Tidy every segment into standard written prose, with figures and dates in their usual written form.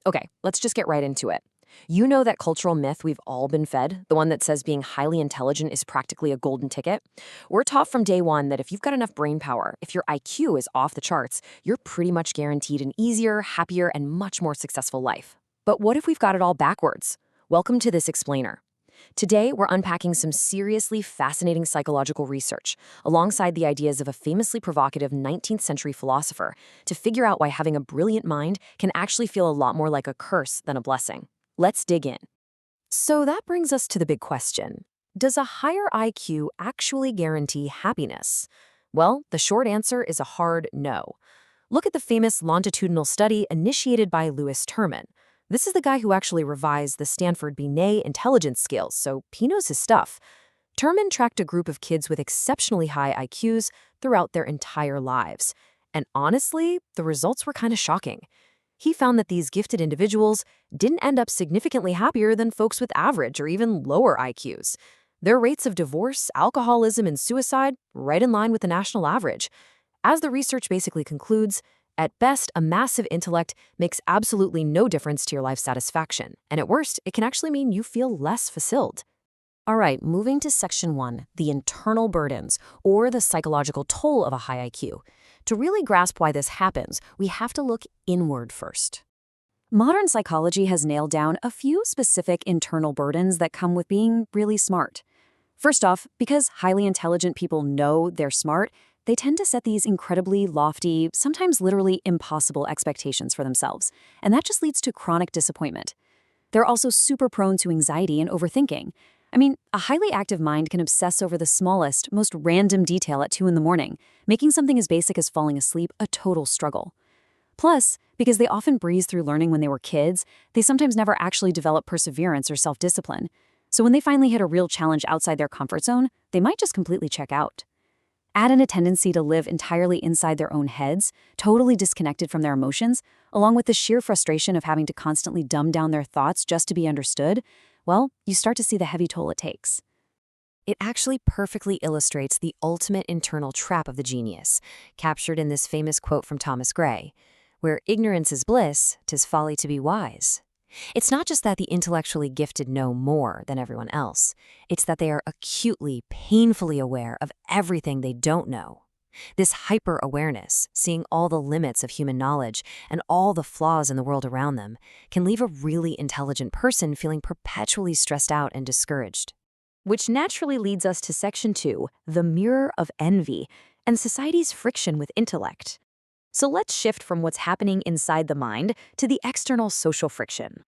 Okay, let's just get right into it. You know that cultural myth we've all been fed, the one that says being highly intelligent is practically a golden ticket? We're taught from day one that if you've got enough brain power, if your IQ is off the charts, you're pretty much guaranteed an easier, happier, and much more successful life. But what if we've got it all backwards? Welcome to this explainer. Today, we're unpacking some seriously fascinating psychological research, alongside the ideas of a famously provocative 19th century philosopher, to figure out why having a brilliant mind can actually feel a lot more like a curse than a blessing. Let's dig in. So that brings us to the big question. Does a higher IQ actually guarantee happiness? Well, the short answer is a hard no. Look at the famous longitudinal study initiated by Lewis Terman. This is the guy who actually revised the Stanford Binet intelligence scales, so he knows his stuff. Terman tracked a group of kids with exceptionally high IQs throughout their entire lives. And honestly, the results were kind of shocking. He found that these gifted individuals didn't end up significantly happier than folks with average or even lower IQs. Their rates of divorce, alcoholism, and suicide right in line with the national average. As the research basically concludes, at best, a massive intellect makes absolutely no difference to your life satisfaction, and at worst, it can actually mean you feel less fulfilled. All right, moving to section 1, the internal burdens, or the psychological toll of a high IQ. To really grasp why this happens, we have to look inward first. Modern psychology has nailed down a few specific internal burdens that come with being really smart. First off, because highly intelligent people know they're smart, they tend to set these incredibly lofty, sometimes literally impossible expectations for themselves, and that just leads to chronic disappointment. They're also super prone to anxiety and overthinking. I mean, a highly active mind can obsess over the smallest, most random detail at 2 in the morning, making something as basic as falling asleep a total struggle. Plus, because they often breeze through learning when they were kids, they sometimes never actually develop perseverance or self-discipline. So when they finally hit a real challenge outside their comfort zone, they might just completely check out. Add in a tendency to live entirely inside their own heads, totally disconnected from their emotions, along with the sheer frustration of having to constantly dumb down their thoughts just to be understood, well, you start to see the heavy toll it takes. It actually perfectly illustrates the ultimate internal trap of the genius, captured in this famous quote from Thomas Gray, "Where ignorance is bliss, 'tis folly to be wise." It's not just that the intellectually gifted know more than everyone else. It's that they are acutely, painfully aware of everything they don't know. This hyper-awareness, seeing all the limits of human knowledge and all the flaws in the world around them, can leave a really intelligent person feeling perpetually stressed out and discouraged. Which naturally leads us to section 2, the mirror of envy, and society's friction with intellect. So let's shift from what's happening inside the mind to the external social friction.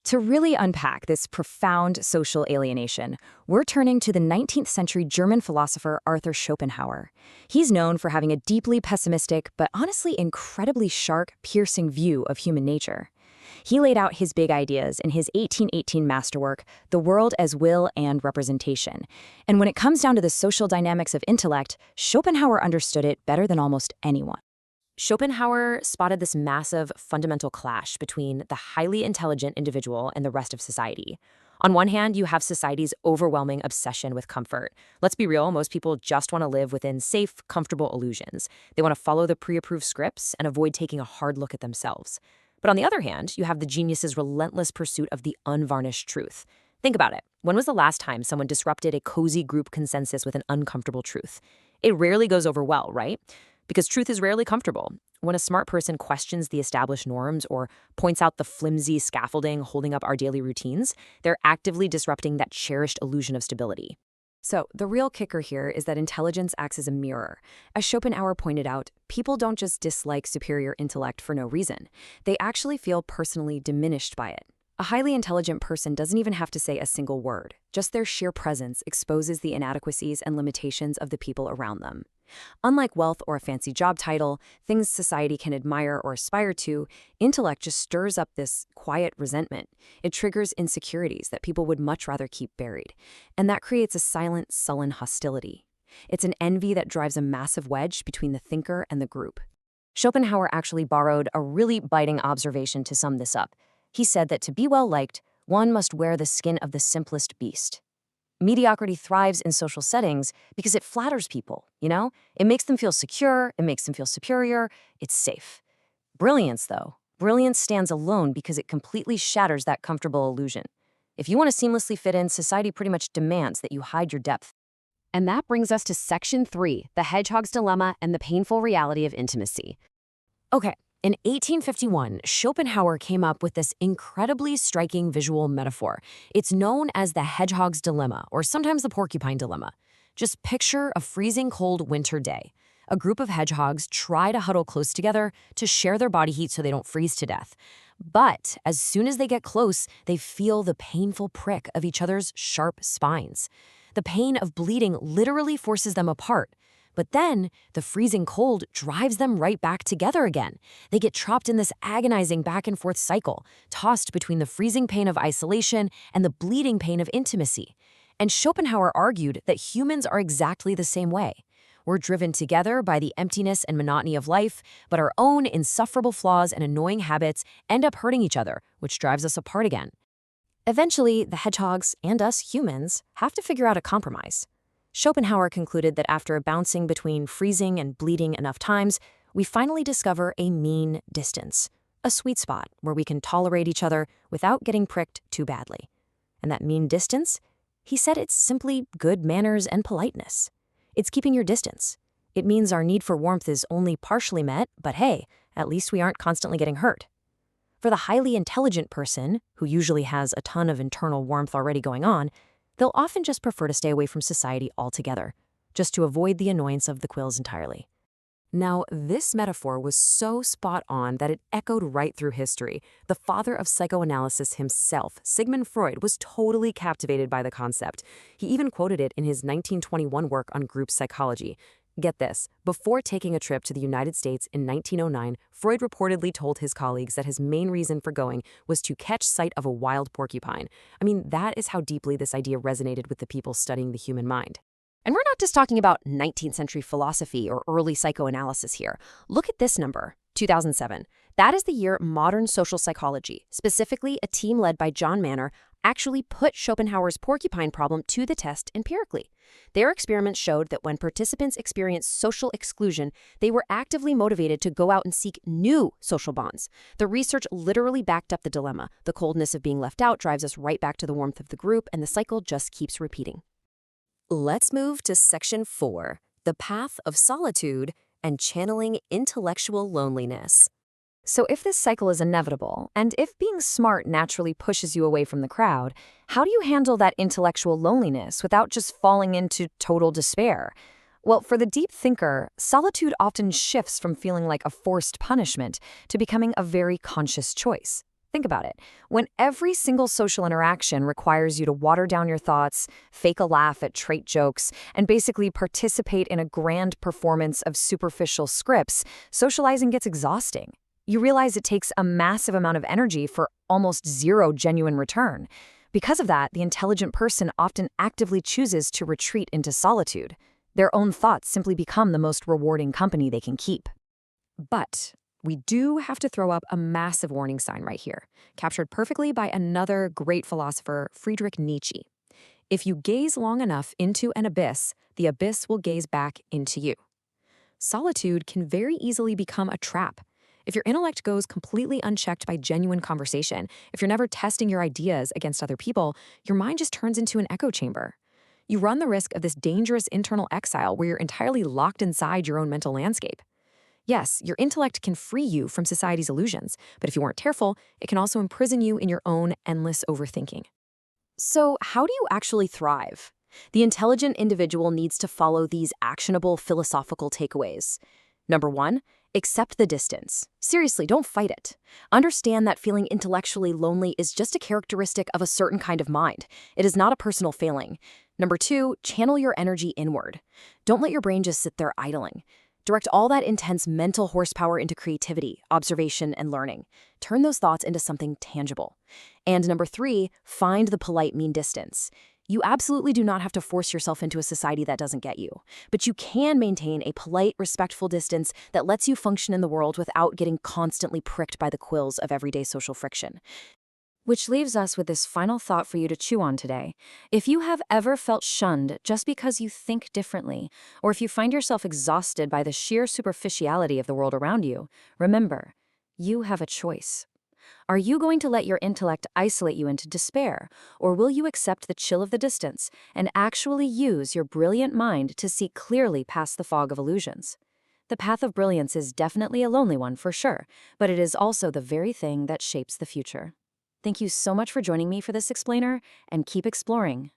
To really unpack this profound social alienation, we're turning to the 19th century German philosopher Arthur Schopenhauer. He's known for having a deeply pessimistic, but honestly incredibly sharp, piercing view of human nature. He laid out his big ideas in his 1818 masterwork, The World as Will and Representation. And when it comes down to the social dynamics of intellect, Schopenhauer understood it better than almost anyone. Schopenhauer spotted this massive fundamental clash between the highly intelligent individual and the rest of society. On one hand, you have society's overwhelming obsession with comfort. Let's be real, most people just want to live within safe, comfortable illusions. They want to follow the pre-approved scripts and avoid taking a hard look at themselves. But on the other hand, you have the genius's relentless pursuit of the unvarnished truth. Think about it. When was the last time someone disrupted a cozy group consensus with an uncomfortable truth? It rarely goes over well, right? Because truth is rarely comfortable. When a smart person questions the established norms or points out the flimsy scaffolding holding up our daily routines, they're actively disrupting that cherished illusion of stability. So, the real kicker here is that intelligence acts as a mirror. As Schopenhauer pointed out, people don't just dislike superior intellect for no reason. They actually feel personally diminished by it. A highly intelligent person doesn't even have to say a single word. Just their sheer presence exposes the inadequacies and limitations of the people around them. Unlike wealth or a fancy job title, things society can admire or aspire to, intellect just stirs up this quiet resentment. It triggers insecurities that people would much rather keep buried. And that creates a silent, sullen hostility. It's an envy that drives a massive wedge between the thinker and the group. Schopenhauer actually borrowed a really biting observation to sum this up. He said that to be well-liked, one must wear the skin of the simplest beast. Mediocrity thrives in social settings because it flatters people, you know? It makes them feel secure, it makes them feel superior, it's safe. Brilliance, though, Brilliance stands alone because it completely shatters that comfortable illusion. If you want to seamlessly fit in, society pretty much demands that you hide your depth. And that brings us to Section 3, the hedgehog's dilemma and the painful reality of intimacy. Okay, in 1851, Schopenhauer came up with this incredibly striking visual metaphor. It's known as the hedgehog's dilemma, or sometimes the porcupine dilemma. Just picture a freezing cold winter day. A group of hedgehogs try to huddle close together to share their body heat so they don't freeze to death. But as soon as they get close, they feel the painful prick of each other's sharp spines. The pain of bleeding literally forces them apart. But then, the freezing cold drives them right back together again. They get trapped in this agonizing back and forth cycle, tossed between the freezing pain of isolation and the bleeding pain of intimacy. And Schopenhauer argued that humans are exactly the same way. We're driven together by the emptiness and monotony of life, but our own insufferable flaws and annoying habits end up hurting each other, which drives us apart again. Eventually, the hedgehogs and us humans have to figure out a compromise. Schopenhauer concluded that after bouncing between freezing and bleeding enough times, we finally discover a mean distance, a sweet spot where we can tolerate each other without getting pricked too badly. And that mean distance? He said it's simply good manners and politeness. It's keeping your distance. It means our need for warmth is only partially met, but hey, at least we aren't constantly getting hurt. For the highly intelligent person, who usually has a ton of internal warmth already going on, they'll often just prefer to stay away from society altogether, just to avoid the annoyance of the quills entirely. Now, this metaphor was so spot on that it echoed right through history. The father of psychoanalysis himself, Sigmund Freud, was totally captivated by the concept. He even quoted it in his 1921 work on group psychology. Get this, before taking a trip to the United States in 1909, Freud reportedly told his colleagues that his main reason for going was to catch sight of a wild porcupine. I mean, that is how deeply this idea resonated with the people studying the human mind. And we're not just talking about 19th century philosophy or early psychoanalysis here. Look at this number, 2007. That is the year modern social psychology, specifically a team led by John Manner, actually put Schopenhauer's porcupine problem to the test empirically. Their experiments showed that when participants experienced social exclusion, they were actively motivated to go out and seek new social bonds. The research literally backed up the dilemma. The coldness of being left out drives us right back to the warmth of the group, and the cycle just keeps repeating. Let's move to Section 4, the path of solitude and channeling intellectual loneliness. So if this cycle is inevitable, and if being smart naturally pushes you away from the crowd, how do you handle that intellectual loneliness without just falling into total despair? Well, for the deep thinker, solitude often shifts from feeling like a forced punishment to becoming a very conscious choice. Think about it. When every single social interaction requires you to water down your thoughts, fake a laugh at trait jokes, and basically participate in a grand performance of superficial scripts, socializing gets exhausting. You realize it takes a massive amount of energy for almost zero genuine return. Because of that, the intelligent person often actively chooses to retreat into solitude. Their own thoughts simply become the most rewarding company they can keep. But we do have to throw up a massive warning sign right here, captured perfectly by another great philosopher, Friedrich Nietzsche. If you gaze long enough into an abyss, the abyss will gaze back into you. Solitude can very easily become a trap. If your intellect goes completely unchecked by genuine conversation, if you're never testing your ideas against other people, your mind just turns into an echo chamber. You run the risk of this dangerous internal exile where you're entirely locked inside your own mental landscape. Yes, your intellect can free you from society's illusions, but if you aren't careful, it can also imprison you in your own endless overthinking. So, how do you actually thrive? The intelligent individual needs to follow these actionable philosophical takeaways. Number 1, accept the distance. Seriously, don't fight it. Understand that feeling intellectually lonely is just a characteristic of a certain kind of mind. It is not a personal failing. Number 2, channel your energy inward. Don't let your brain just sit there idling. Direct all that intense mental horsepower into creativity, observation, and learning. Turn those thoughts into something tangible. And number 3, find the polite mean distance. You absolutely do not have to force yourself into a society that doesn't get you, but you can maintain a polite, respectful distance that lets you function in the world without getting constantly pricked by the quills of everyday social friction. Which leaves us with this final thought for you to chew on today. If you have ever felt shunned just because you think differently, or if you find yourself exhausted by the sheer superficiality of the world around you, remember, You have a choice. Are you going to let your intellect isolate you into despair, or will you accept the chill of the distance and actually use your brilliant mind to see clearly past the fog of illusions? The path of brilliance is definitely a lonely one for sure, but it is also the very thing that shapes the future. Thank you so much for joining me for this explainer, and keep exploring.